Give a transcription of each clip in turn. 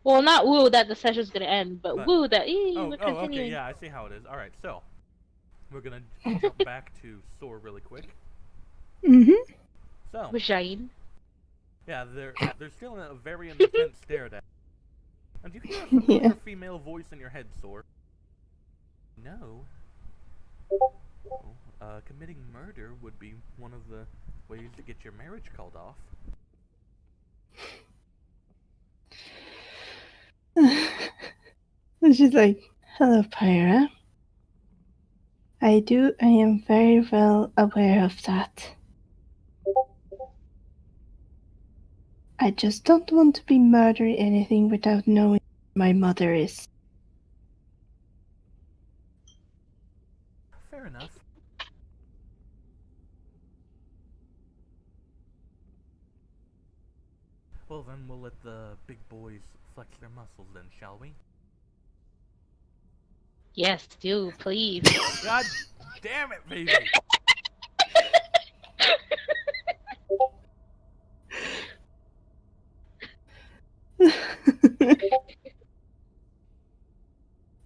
Well, not woo that the session's gonna end, but But woo that oh, we're oh, okay, continuing. yeah, I see how it is. All right, so we're gonna jump back to Soar really quick. Mm-hmm. So Vagine. yeah, they're still in a very intense stare down. And you hear a Yeah. familiar female voice in your head, Soar. No. Well, committing murder would be one of the ways to get your marriage called off. And she's like, hello, Pyra. I am very well aware of that. I just don't want to be murdering anything without knowing where my mother is. Fair enough. Well, then we'll let the big boys flex their muscles then, shall we? Yes, do please. God damn it, baby!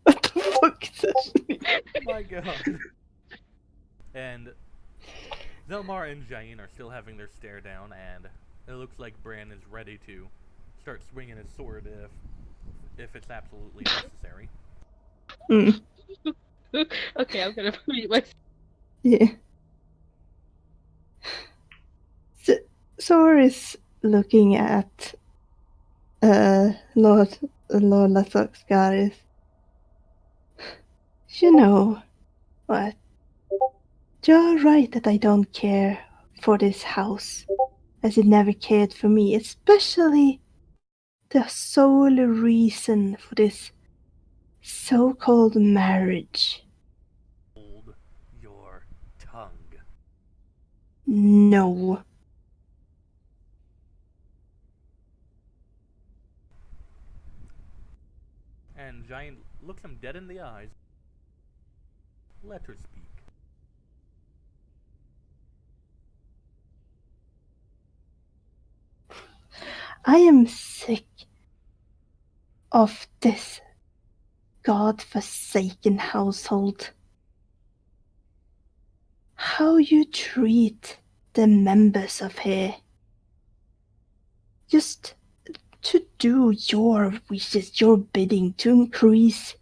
What the fuck is that? My god. And Zelmar and Jain are still having their stare down, and it looks like Bran is ready to start swinging his sword if it's absolutely necessary. Mm, Okay, I'm gonna mute myself. yeah. So, Sora is looking at Lord Lascaris. You know what? You're right that I don't care for this house, as it never cared for me, especially the sole reason for this so-called marriage. Hold your tongue. No. And Jain looks him dead in the eyes. Let her speak. I am sick of this god-forsaken household. How you treat the members of here. Just to do your wishes, your bidding, to increase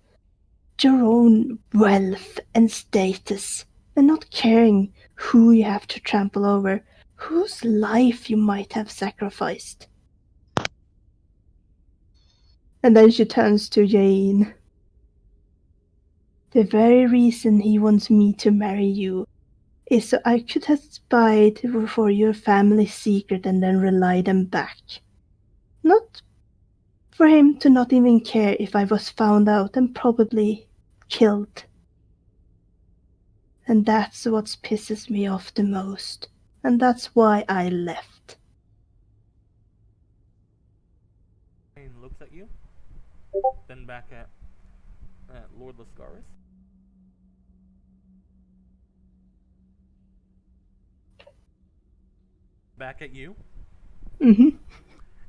your own wealth and status, and not caring who you have to trample over, whose life you might have sacrificed. And then she turns to Jane. The very reason he wants me to marry you is so I could have spied for your family's secret and then relay them back. Not for him to not even care if I was found out and probably killed. And that's what pisses me off the most. And that's why I left. Jain looks at you, then back at Lord Lascaris. Back at you, Mm-hmm.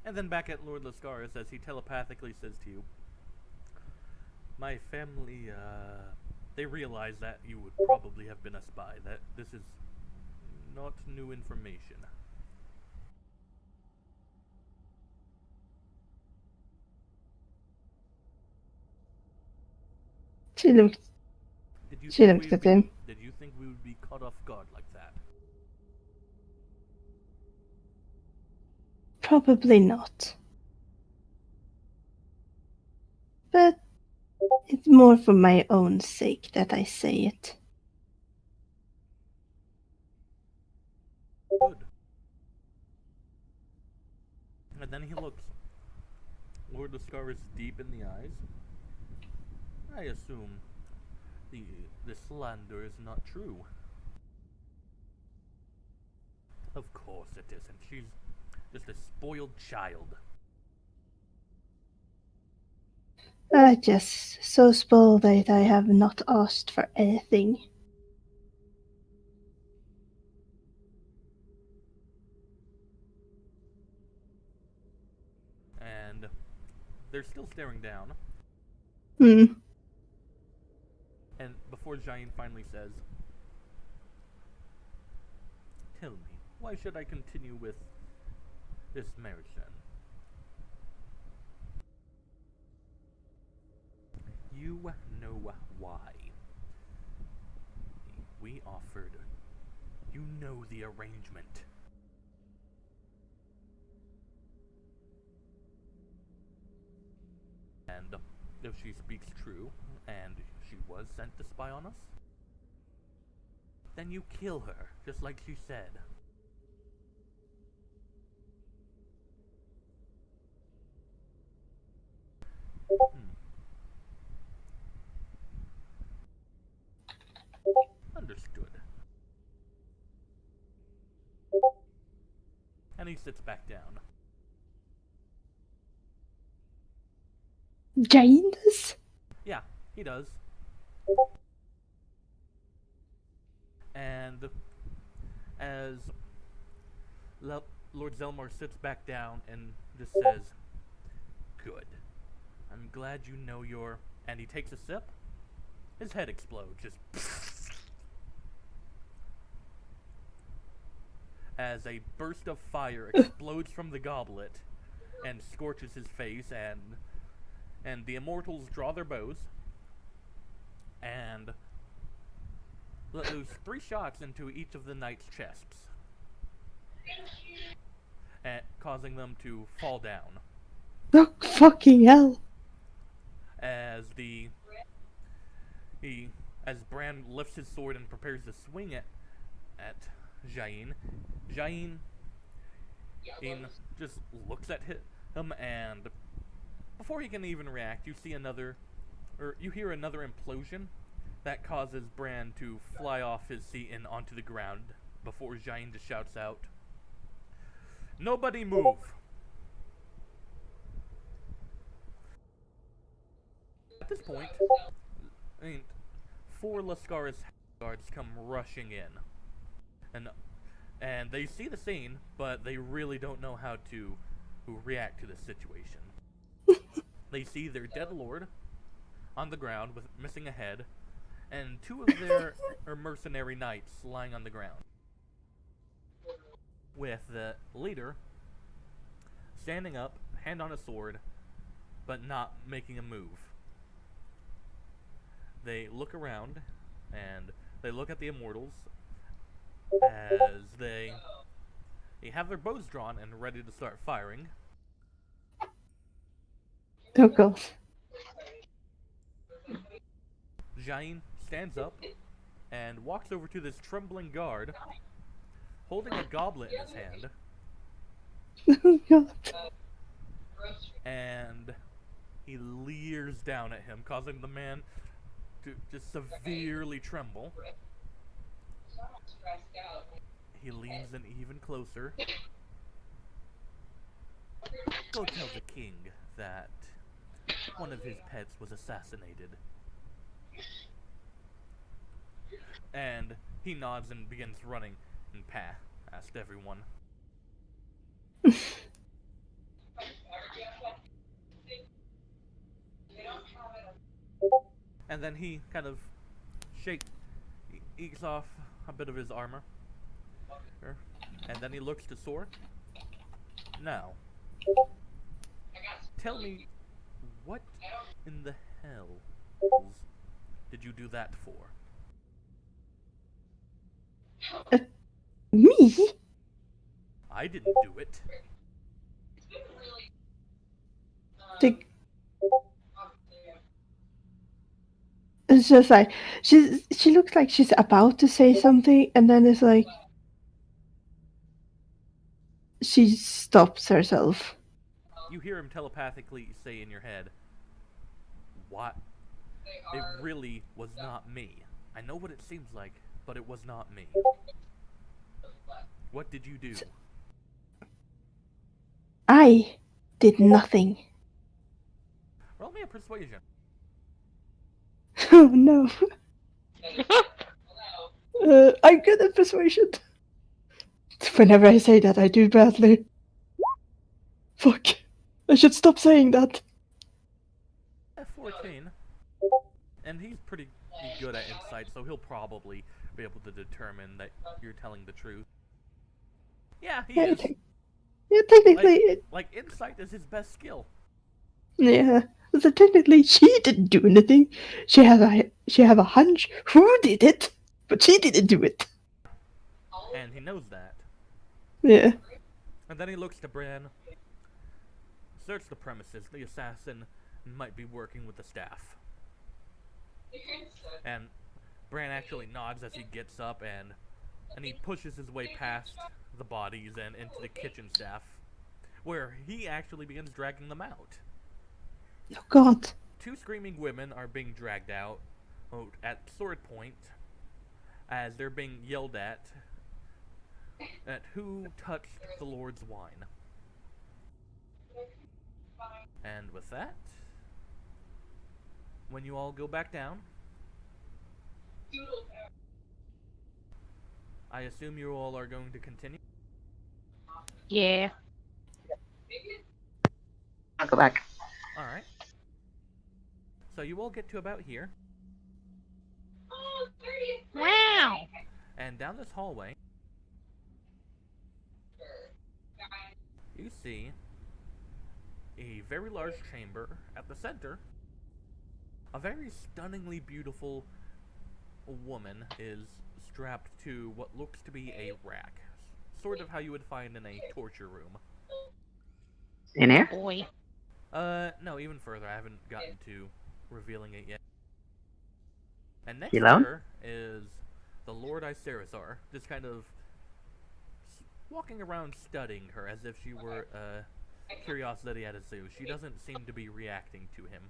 and then back at Lord Lascaris as he telepathically says to you, my family, they realize that you would probably have been a spy, that this is not new information. She looked Did you she think looked we'd at be him. did you think we would be caught off guard like that? Probably not. But it's more for my own sake that I say it. Good. And then he looks Lord Lascaris deep in the eyes. I assume the the slander is not true. Of course it isn't. She's just a spoiled child. I just so spoiled that I have not asked for anything. And they're still staring down. Hmm. And before Jain finally says, "Tell me, why should I continue with this marriage then?" You know why. We offered. You know the arrangement. And if she speaks true, and she was sent to spy on us, then you kill her, just like she said. Understood. And he sits back down. Jane does? Yeah, he does. And as Lord Zelmar sits back down and just says, "Good. I'm glad you know your..." And he takes a sip. His head explodes, just as a burst of fire explodes from the goblet and scorches his face, and the immortals draw their bows and let loose 3 shots into each of the knights' chests, causing them to fall down. Oh, fucking hell. As as Bran lifts his sword and prepares to swing it at Jain just looks at him, and before he can even react, you hear another implosion that causes Bran to fly off his seat and onto the ground before Jain just shouts out, "Nobody move!" At this point, 4 Lascaris guards come rushing in, and they see the scene, but they really don't know how to react to this situation. They see their dead lord on the ground with missing a head, and 2 of their mercenary knights lying on the ground, with the leader standing up, hand on a sword, but not making a move. They look around, and they look at the immortals as they have their bows drawn and ready to start firing. Oh god. Jain stands up and walks over to this trembling guard, holding a goblet in his hand, Oh god. and he leers down at him, causing the man to just severely tremble. He leans in even closer. "Go tell the king that one of his pets was assassinated." And he nods and begins running and past everyone. And then he kind of ekes off a bit of his armor. And then he looks to Sor. "Now, tell me, what in the hell did you do that for?" Me? "I didn't do it." It's just like she looks like she's about to say something, and then it's like she stops herself. You hear him telepathically say in your head, "What? It really was not me. I know what it seems like, but it was not me. What did you do?" I did nothing. Roll me a persuasion. Oh no. I'm good at persuasion. Whenever I say that, I do badly. Fuck. I should stop saying that. 14. And he's pretty good at insight, so he'll probably be able to determine that you're telling the truth. Yeah, he is. Yeah, technically, Like insight is his best skill. yeah. So technically, she didn't do anything. She have a hunch who did it, but she didn't do it. And he knows that. Yeah. And then he looks to Bran. Search the premises. The assassin might be working with the staff. And Bran actually nods as he gets up and he pushes his way past the bodies and into the kitchen staff, where he actually begins dragging them out. Oh God. 2 screaming women are being dragged out at sword point as they're being yelled at who touched the Lord's wine. And with that, when you all go back down, I assume you all are going to continue? Yeah. I'll go back. Alright. So you all get to about here. Wow. And down this hallway, you see a very large chamber. At the center, a very stunningly beautiful woman is strapped to what looks to be a rack. Sort of how you would find in a torture room. In here? Boy. No, even further. I haven't gotten to revealing it yet. And next You to alone? her is the Lord Icerazar, just kind of walking around studying her as if she were a curiosity at a zoo. She doesn't seem to be reacting to him.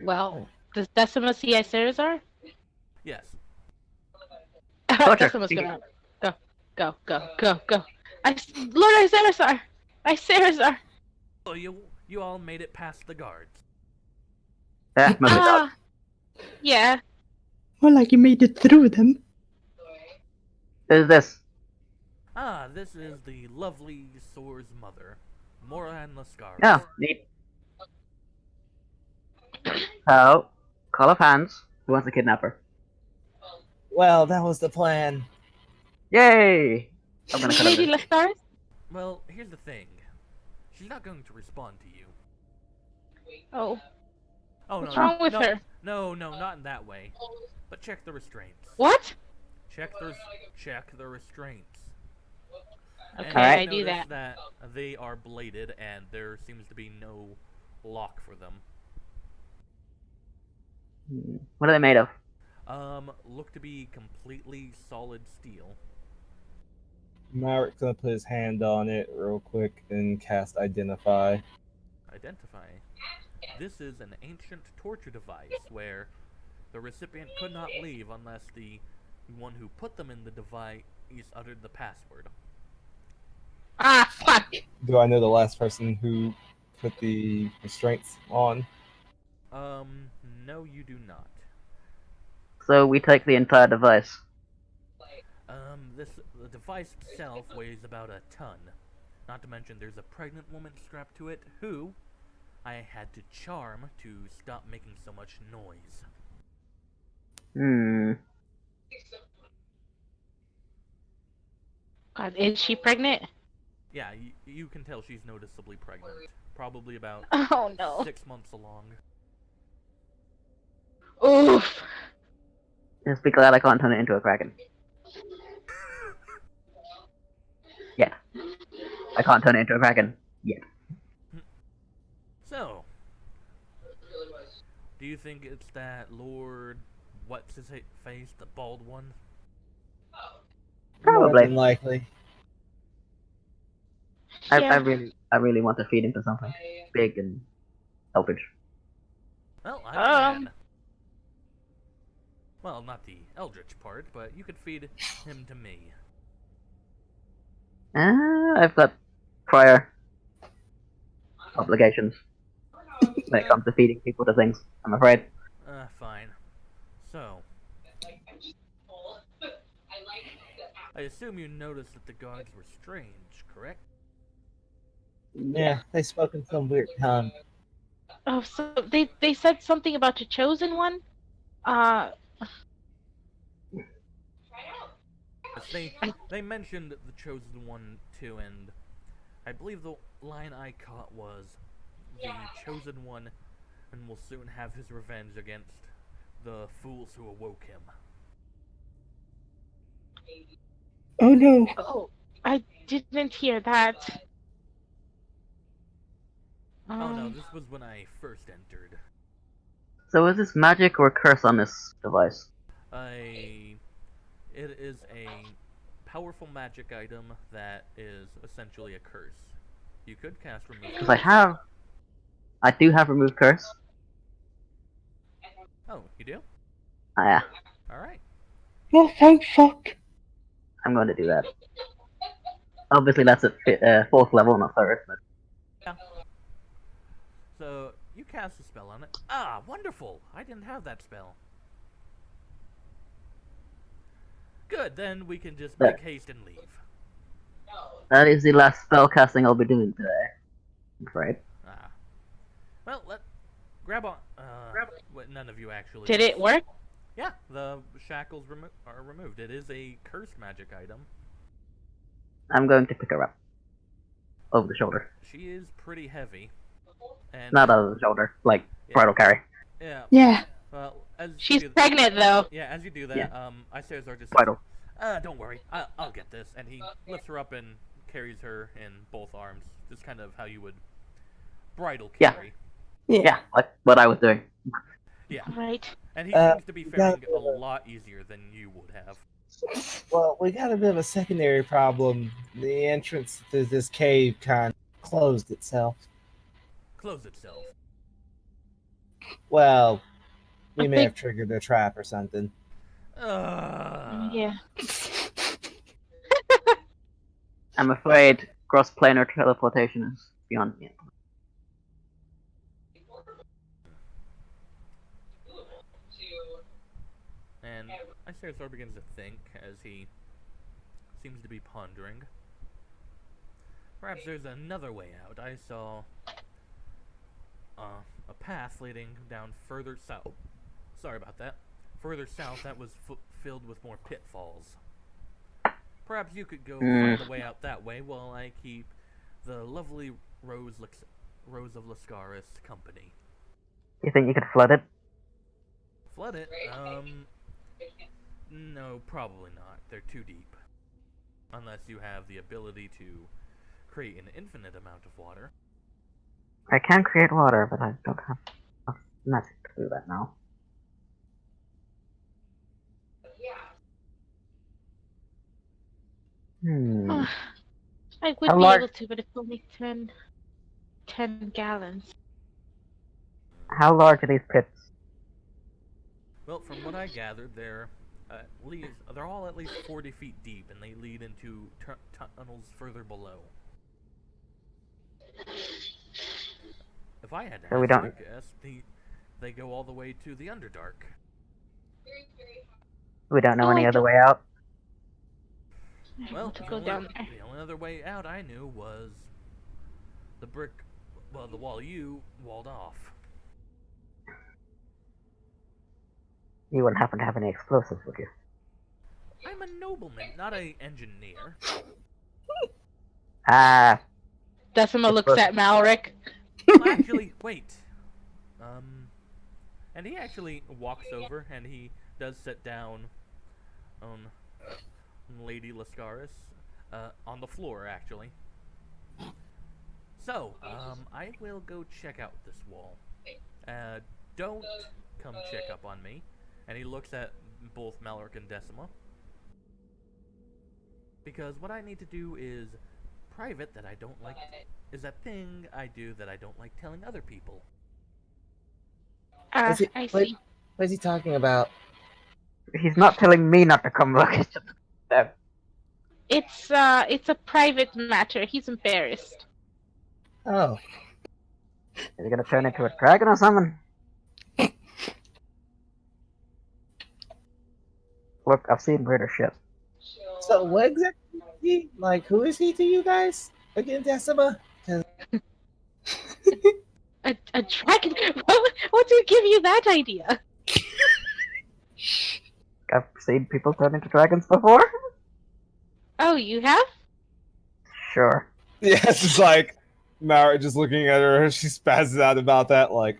Well, does Decimus see Icerazar? Yes. Torture. Decimus gonna go. Lord Icerazar! Icerazar! Oh, you all made it past the guards. Yeah, mostly dog. Yeah. More like you made it through them. Who's this? Ah, this is the lovely Soar's mother, Moran Lascaris. Oh, neat. So, call of hands. Who wants to kidnap her? Well, that was the plan. Yay! I'm gonna cut Lady over. Lascaris? Well, here's the thing. She's not going to respond to you. Oh. Oh, What's no, wrong with no, her? No, not in that way. But check the restraints. What? Check the restraints. Okay, And Alright. I you do notice that. they are bladed and there seems to be no lock for them. What are they made of? Look to be completely solid steel. Maverick's gonna put his hand on it real quick and cast Identify. Identify. This is an ancient torture device where the recipient could not leave unless the one who put them in the device uttered the password. Ah, fuck! Do I know the last person who put the restraints on? No, you do not. So we take the entire device. The device itself weighs about a ton. Not to mention there's a pregnant woman strapped to it who I had to charm to stop making so much noise. God, is she pregnant? Yeah, you can tell she's noticeably pregnant. Probably about Oh no. 6 months along. Oof. Just be glad I can't turn it into a kraken. Yeah. I can't turn it into a kraken. Yet. So, do you think it's that Lord, what's his face, the bald one? Probably. More than likely. Yeah. I really want to feed him to something big and eldritch. Well, I can. Well, not the eldritch part, but you could feed him to me. I've got prior obligations when it comes to feeding people to things, I'm afraid. Fine. So, I assume you noticed that the guards were strange, correct? Yeah, they spoke in some weird tongue. Oh, so they said something about the chosen one. Uh, Yes, they mentioned the chosen one too, and I believe the line I caught was, "The chosen one, and will soon have his revenge against the fools who awoke him." Oh no. oh, I didn't hear that. Oh no, Um, this was when I first entered. So is this magic or curse on this device? It is a powerful magic item that is essentially a curse. You could cast remove Because curse. I do have remove curse. Oh, you do? Yeah, All right. Oh, thank fuck. I'm going to do that. Obviously, that's at 4th level, not 3rd. But Yeah. So you cast a spell on it. Ah, wonderful! I didn't have that spell. Good. Then we can just make haste and leave. that is the last spell casting I'll be doing today. I'm afraid. Ah. Well, grab on. None of you actually. did it work? Yeah, the shackles are removed. It is a cursed magic item. I'm going to pick her up over the shoulder, She is pretty heavy, and not over the shoulder, like yeah, bridal carry. yeah. Yeah. Well, as She's you do, pregnant though. yeah, as you do that, Yeah. Icesa's just Bridal. don't worry, I'll get this, and he lifts her up and carries her in both arms, just kind of how you would bridal Yeah. carry. Yeah, like what I was doing. Yeah, Right. and he Uh, seems to be we faring gotta- a lot easier than you would have. Well, we got a bit of a secondary problem. The entrance to this cave kind of closed itself. Close itself. Well, we I may think- have triggered a trap or something. Yeah. I'm afraid cross-planar teleportation is beyond me. And Icesa's begins to think as he seems to be pondering. Perhaps there's another way out. I saw a path leading down further south. Sorry about that. Further south that was filled with more pitfalls. Perhaps you could go find the way out that way while I keep the lovely Rose of Lascaris company. You think you could flood it? Flood it? No, probably not. They're too deep. Unless you have the ability to create an infinite amount of water. I can create water, but I don't have enough magic to do that now. Hmm. I would How be large- able to, but it's only 10 gallons. How large are these pits? Well, from what I gathered, they're all at least 40 feet deep, and they lead into tunnels further below. If I had to So we hazard don't- a guess, they go all the way to the Underdark. We don't know Oh, any I other don't- way out. I Well, want to go down there. the only other way out I knew was the wall you walled off. You wouldn't happen to have any explosives, would you? I'm a nobleman, not an engineer. Ah, Decima looks at Malric. Well, actually, wait. And he actually walks over and he does sit down on Lady Lascaris, on the floor, actually. So, I will go check out this wall. Don't come check up on me. And he looks at both Malric and Decima. Because what I need to do is private that I don't like, is a thing I do that I don't like telling other people. Is it- I wait. see. What is he talking about? he's not telling me not to come look. It's just It's a private matter. He's embarrassed. Oh, is he gonna turn into a dragon or something? Look, I've seen British ships. so what exactly is he? Like, who is he to you guys? Again, Decima? A dragon? What did give you that idea? I've seen people turn into dragons before. Oh, you have? Yeah, Sure. it's just like Mara just looking at her. She spazzes out about that. Like,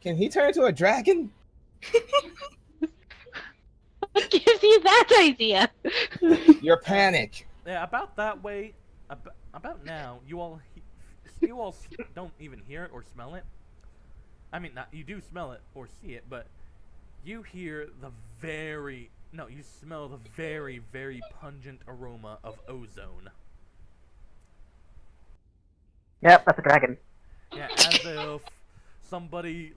can he turn into a dragon? What gives you that idea? Your panic. Yeah, about that way. About now, you all don't even hear it or smell it. I mean, not you do smell it or see it, but you hear you smell the very, very pungent aroma of ozone. Yep, that's a dragon. Yeah, as if somebody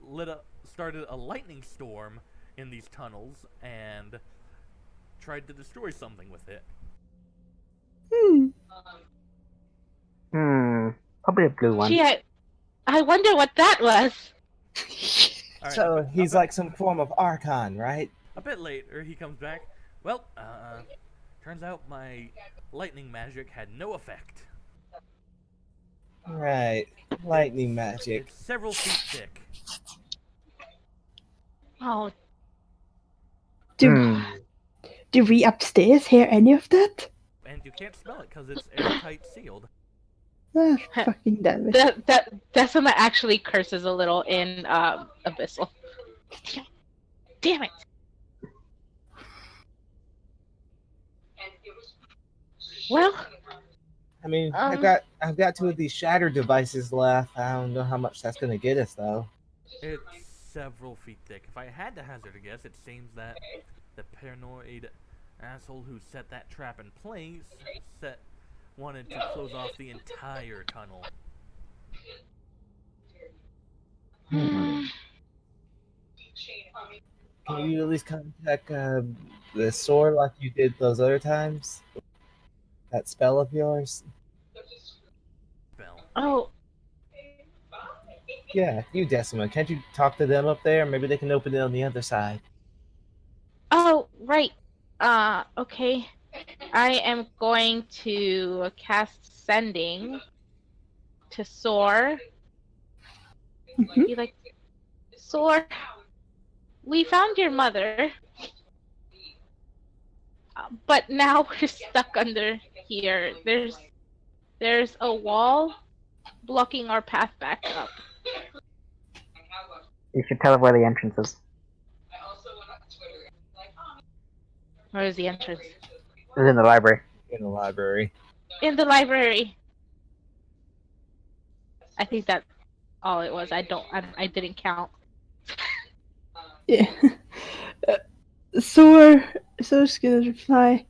started a lightning storm in these tunnels and tried to destroy something with it. Probably a blue one. Gee, I wonder what that was. All right, So a he's like some form of archon, right? a bit later, he comes back. Well, turns out my lightning magic had no effect. Right. Lightning magic. It's several feet thick. Oh, Do we upstairs hear any of that? And you can't smell it because it's airtight sealed. Ah, fucking damn it. Decima actually curses a little in Abyssal. Damn it! Well, I mean, I've got two of these shatter devices left. I don't know how much that's gonna get us though. It's several feet thick. If I had to hazard a guess, it seems that the paranoid asshole who set that trap in place wanted to close off the entire tunnel. Can you at least contact the sword like you did those other times? That spell of yours? Spell. Oh, Yeah, you Decima. Can't you talk to them up there? Maybe they can open it on the other side. right. Okay. I am going to cast Sending to Soar. Be like, Soar, we found your mother, but now we're stuck under here. There's a wall blocking our path back up. You should tell her where the entrance is. Where is the entrance? It's in the library. In the library. In the library. I think that's all it was. I didn't count. Yeah. Soar's gonna reply.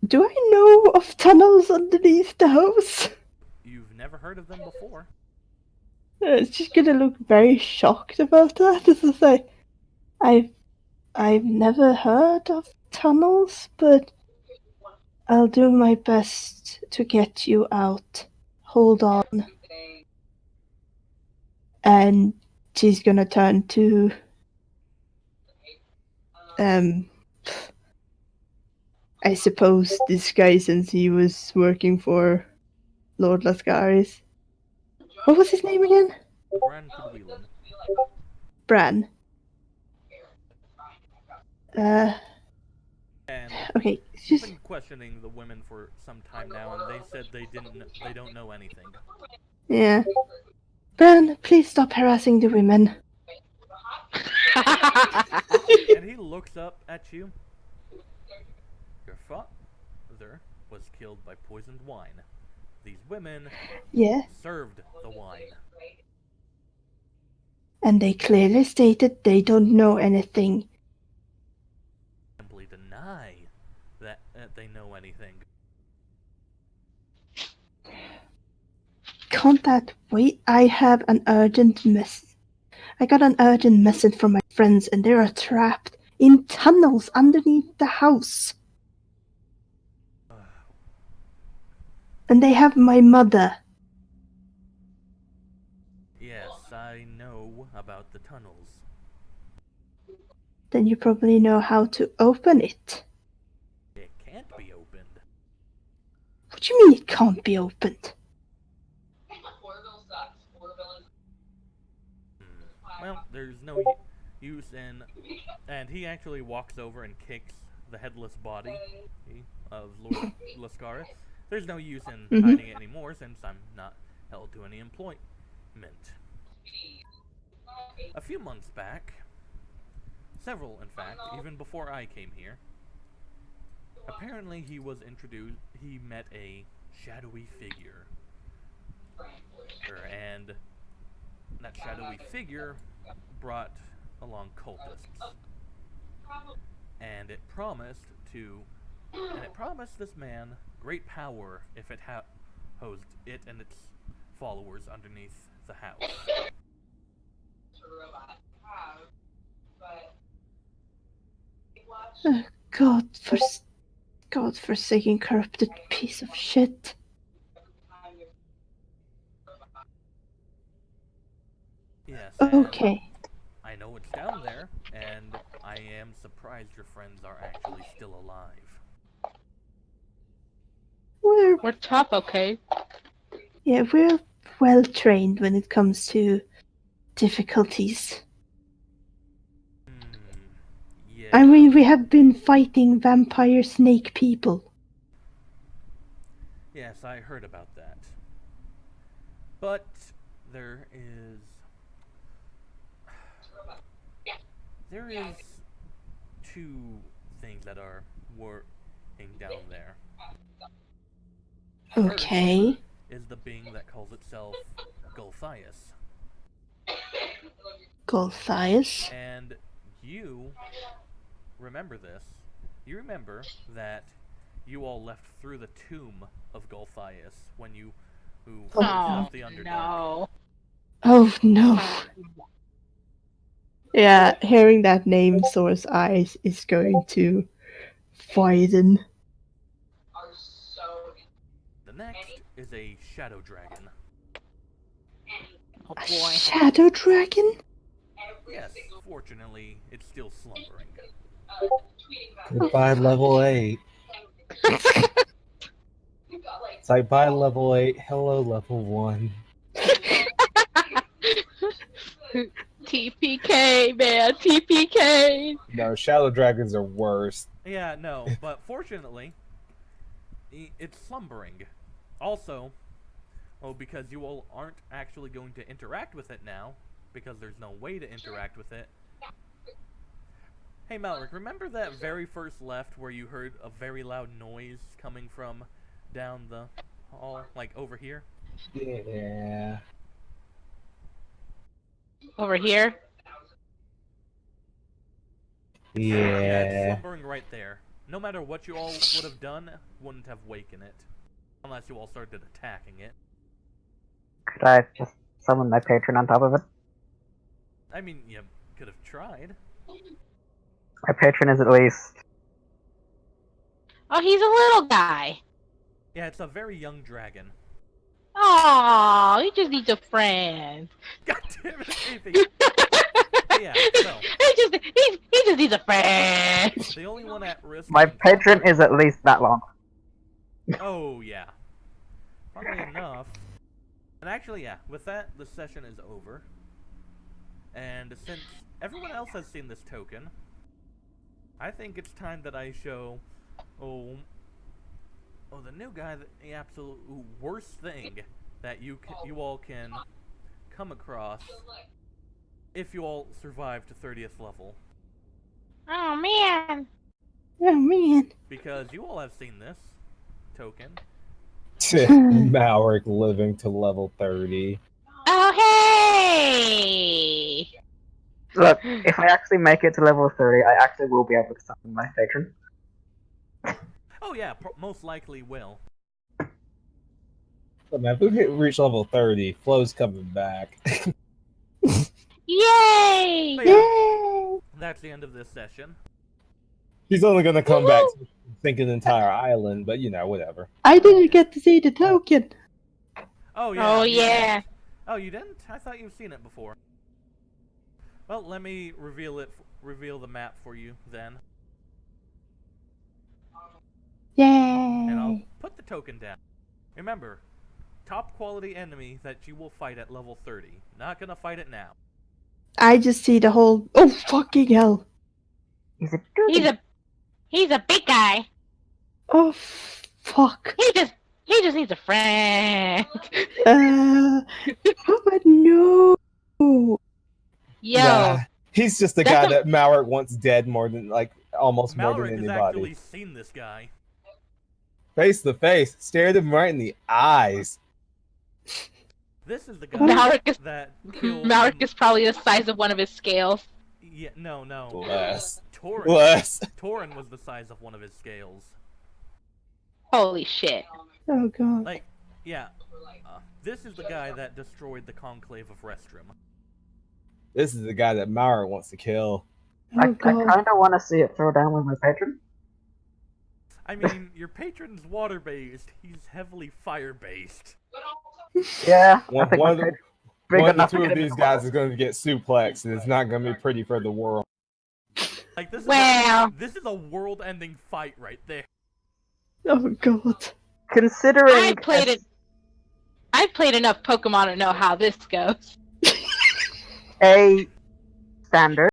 Do I know of tunnels underneath the house? You've never heard of them before. She's gonna look very shocked about that. As I say, I've never heard of tunnels, but I'll do my best to get you out. Hold on. And she's gonna turn to I suppose this guy, since he was working for Lord Lascaris. What was his name again? Bran Goodwheelan. Bran. And Okay, I've just been questioning the women for some time now, and they said they don't know anything. yeah. Bran, please stop harassing the women. And he looks up at you. Your father was killed by poisoned wine. These women Yeah, served the wine. and they clearly stated they don't know anything. Simply deny that they know anything. Can't that wait? I got an urgent message from my friends, and they are trapped in tunnels underneath the house. And they have my mother. Yes, I know about the tunnels. Then you probably know how to open it. It can't be opened. What do you mean it can't be opened? Well, there's no use in... And he actually walks over and kicks the headless body of Lord Lascara. There's no use in hiding it anymore since I'm not held to any employment. A few months back, several in fact, even before I came here, apparently he met a shadowy figure. And that shadowy figure brought along cultists. And it promised this man great power if it housed it and its followers underneath the house. God-forsaken corrupted piece of shit. Yes, Okay. I know it's down there, and I am surprised your friends are actually still alive. We're tough, okay? We're well trained when it comes to difficulties. Yeah. I mean, we have been fighting vampire snake people. Yes, I heard about that. But there is two things that are working down there. Okay. First is the being that calls itself Gulthias. Gulthias? And you remember this. You remember that you all left through the tomb of Gulthias when you left the Underdark. No. Oh no. Yeah, hearing that name, Sora's eyes is going to widen. The next is a shadow dragon. Oh A boy. shadow dragon? Yes, fortunately, it's still slumbering. Goodbye, level 8. It's like, bye, level 8. Hello, level 1. TPK, man. TPK. No, shadow dragons are worse. Yeah, no, but fortunately, it's slumbering. Also, because you all aren't actually going to interact with it now, because there's no way to interact with it. Hey Malric, remember that very first left where you heard a very loud noise coming from down the hall, like over here? Yeah. Over here. Yeah, it's Yeah. slumbering right there. No matter what you all would have done, wouldn't have waken it. Unless you all started attacking it. Could I just summon my patron on top of it? I mean, you could have tried. My patron is at least... Oh, he's a little guy. Yeah, it's a very young dragon. Oh, he just needs a friend. God damn it, Ethan. Yeah, so... He just needs a friend. The only one at risk... My patron is at least that long. Oh, yeah. Funnily enough... And actually, yeah, with that, the session is over. And since everyone else has seen this token, I think it's time that I show... the new guy, the absolute worst thing that you all can come across if you all survive to 30th level. Oh man. Oh man. Because you all have seen this token. Malric living to level 30. Oh hey. Look, if I actually make it to level 30, I actually will be able to summon my patron. Oh yeah, most likely will. But man, if we reach level 30, Flo's coming back. Yay! But yeah, Yay! that's the end of this session. He's only gonna come back to sink an entire island, but whatever. I didn't get to see the token. Oh yeah. Oh you yeah. didn't. Oh, you didn't? I thought you've seen it before. Well, let me reveal the map for you then. And I'll Yay! put the token down. Remember, top quality enemy that you will fight at level 30. Not gonna fight it now. I just see the whole. Oh fucking hell! He's a He's a big guy. Oh fuck! He just needs a friend. Oh but no! Yo, Nah, he's just the guy That's that Mauer wants dead more than almost more Malric than has anybody. actually seen this guy. Face to face, stared him right in the eyes. This is the guy Malric is that killed... Malric is probably the size of one of his scales. Yeah, no. Less. Torin. Less. Torin was the size of one of his scales. Holy shit. Oh god. Like, yeah. This is the guy that destroyed the Conclave of Restrum. This is the guy that Mauer wants to kill. Oh I god. kind of want to see it throw down with my patron. I mean, your patron's water-based. He's heavily fire-based. Yeah, I One, think one my of the, patron's big one of the enough to two get of him these in guys is going to get suplexed, and it's not going to be pretty for the world. Like, this is Well, this is a world-ending fight right there. Oh god. Considering I've played enough Pokemon to know how this goes. a standard